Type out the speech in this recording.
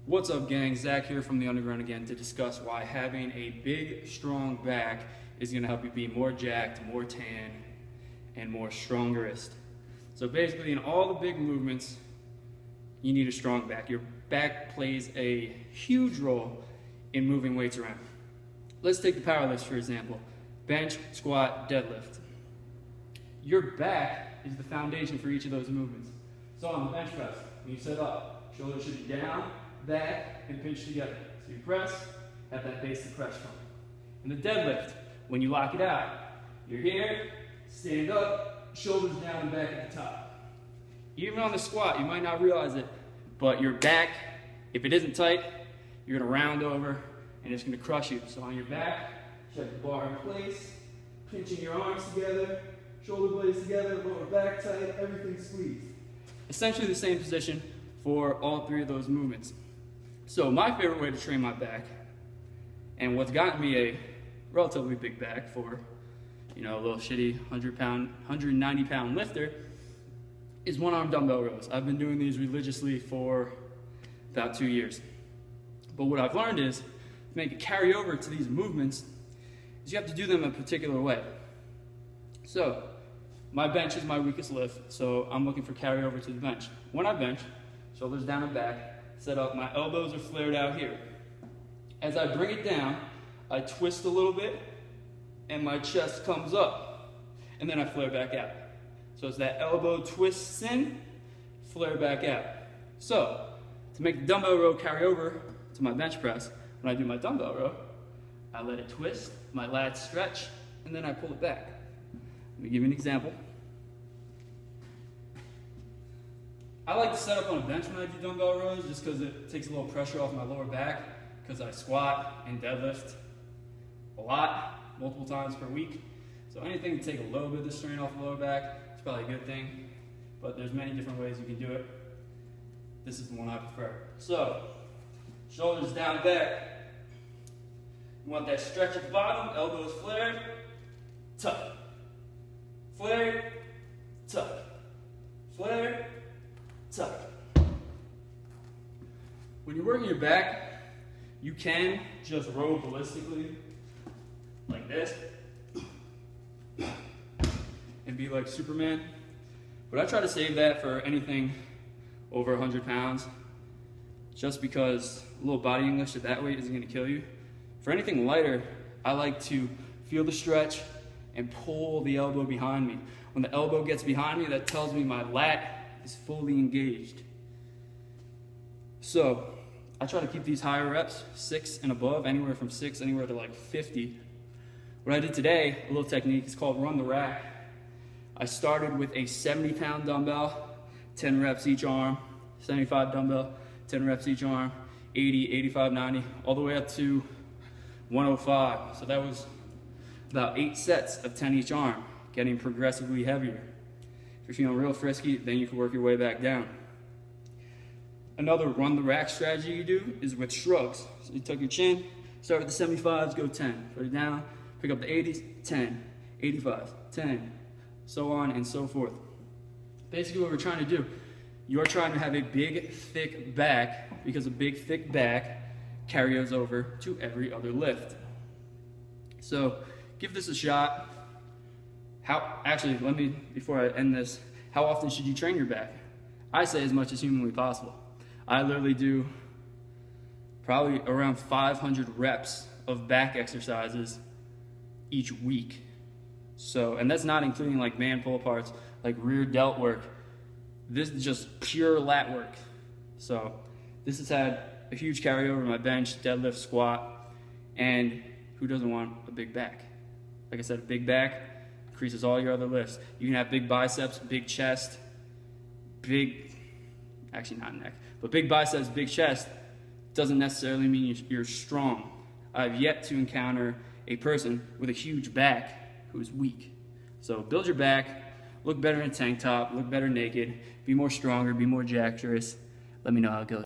What's up, gang? Zach here from the Underground again to discuss why having a big, strong back is going to help you be more jacked, more tan, and more strongerist. So basically, in all the big movements, you need a strong back. Your back plays a huge role in moving weights around. Let's take the power lifts, for example. Bench, squat, deadlift. Your back is the foundation for each of those movements. So on the bench press, when you set up, shoulders should be down, back, and pinch together. So you press, have that base to press from. In the deadlift, when you lock it out, you're here, stand up, shoulders down and back at the top. Even on the squat, you might not realize it, but your back, if it isn't tight, you're gonna round over and it's gonna crush you. So on your back, check the bar in place, pinching your arms together, shoulder blades together, lower back tight, everything squeezed. Essentially the same position for all three of those movements. So my favorite way to train my back, and what's gotten me a relatively big back for, a little shitty 190 pound lifter, is one-arm dumbbell rows. I've been doing these religiously for about 2 years. But what I've learned is, to make it carry over to these movements, is you have to do them a particular way. So, my bench is my weakest lift, so I'm looking for carryover to the bench. When I bench, shoulders down and back, set up, my elbows are flared out here. As I bring it down, I twist a little bit, and my chest comes up, and then I flare back out. So it's that elbow twists in, flare back out. So, to make the dumbbell row carry over to my bench press, when I do my dumbbell row, I let it twist, my lats stretch, and then I pull it back. Let me give you an example. I like to set up on a bench when I do dumbbell rows just because it takes a little pressure off my lower back, because I squat and deadlift a lot, multiple times per week. So anything to take a little bit of the strain off the lower back is probably a good thing, but there's many different ways you can do it. This is the one I prefer. So, shoulders down back. You want that stretch at the bottom, elbows flared, tuck. Flare, tuck. Flare, tuck. When you're working your back, you can just row ballistically like this and be like Superman. But I try to save that for anything over 100 pounds just because a little body English at that weight isn't going to kill you. For anything lighter, I like to feel the stretch and pull the elbow behind me. When the elbow gets behind me, that tells me my lat is fully engaged. So, I try to keep these higher reps, 6 and above, anywhere from 6, anywhere to like 50. What I did today, a little technique, is called run the rack. I started with a 70-pound dumbbell, 10 reps each arm, 75 dumbbell, 10 reps each arm, 80, 85, 90, all the way up to 105. So that was about 8 sets of 10 each arm, getting progressively heavier. If you're feeling real frisky, then you can work your way back down. Another run the rack strategy you do is with shrugs. So you tuck your chin, start with the 75s, go 10. Put it down, pick up the 80s, 10, 85, 10, so on and so forth. Basically what we're trying to do, you're trying to have a big, thick back because a big, thick back carries over to every other lift. So give this a shot. Before I end this, how often should you train your back? I say as much as humanly possible. I literally do probably around 500 reps of back exercises each week. So, and that's not including like man pull aparts, like rear delt work. This is just pure lat work. So this has had a huge carryover in my bench, deadlift, squat, and who doesn't want a big back? Like I said, a big back increases all your other lifts. You can have big biceps, big chest, actually not neck, but big biceps, big chest doesn't necessarily mean you're strong. I've yet to encounter a person with a huge back who's weak. So build your back, look better in a tank top, look better naked, be more stronger, be more jacked. Let me know how it goes.